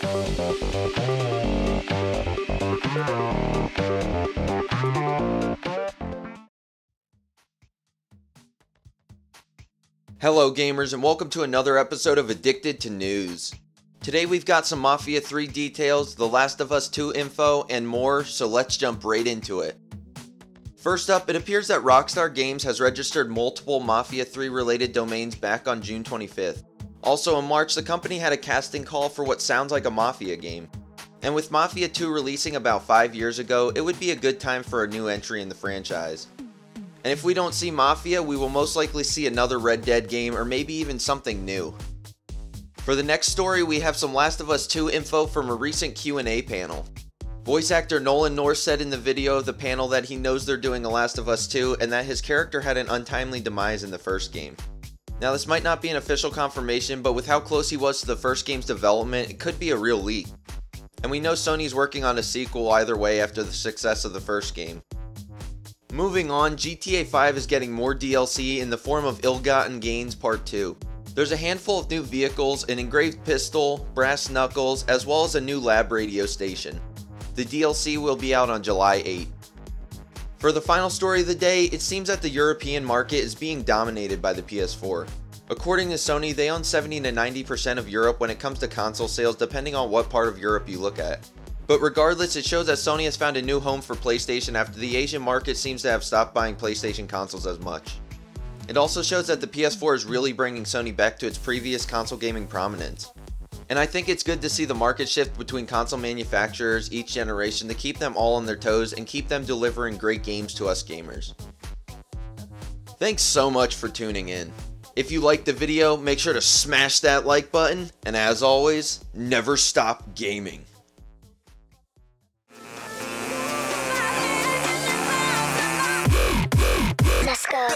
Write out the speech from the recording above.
Hello gamers, and welcome to another episode of Addicted to News. Today we've got some Mafia 3 details, The Last of Us 2 info, and more, so let's jump right into it. First up, it appears that Rockstar Games has registered multiple Mafia 3 related domains back on June 25th. Also in March, the company had a casting call for what sounds like a Mafia game. And with Mafia 2 releasing about 5 years ago, it would be a good time for a new entry in the franchise. And if we don't see Mafia, we will most likely see another Red Dead game or maybe even something new. For the next story, we have some Last of Us 2 info from a recent Q&A panel. Voice actor Nolan North said in the video of the panel that he knows they're doing a Last of Us 2 and that his character had an untimely demise in the first game. Now this might not be an official confirmation, but with how close he was to the first game's development, it could be a real leak. And we know Sony's working on a sequel either way after the success of the first game. Moving on, GTA 5 is getting more DLC in the form of Ill-Gotten Gains Part 2. There's a handful of new vehicles, an engraved pistol, brass knuckles, as well as a new lab radio station. The DLC will be out on July 8. For the final story of the day, it seems that the European market is being dominated by the PS4. According to Sony, they own 70 to 90% of Europe when it comes to console sales, depending on what part of Europe you look at. But regardless, it shows that Sony has found a new home for PlayStation after the Asian market seems to have stopped buying PlayStation consoles as much. It also shows that the PS4 is really bringing Sony back to its previous console gaming prominence. And I think it's good to see the market shift between console manufacturers each generation to keep them all on their toes and keep them delivering great games to us gamers. Thanks so much for tuning in. If you liked the video, make sure to smash that like button, and as always, never stop gaming. Let's go.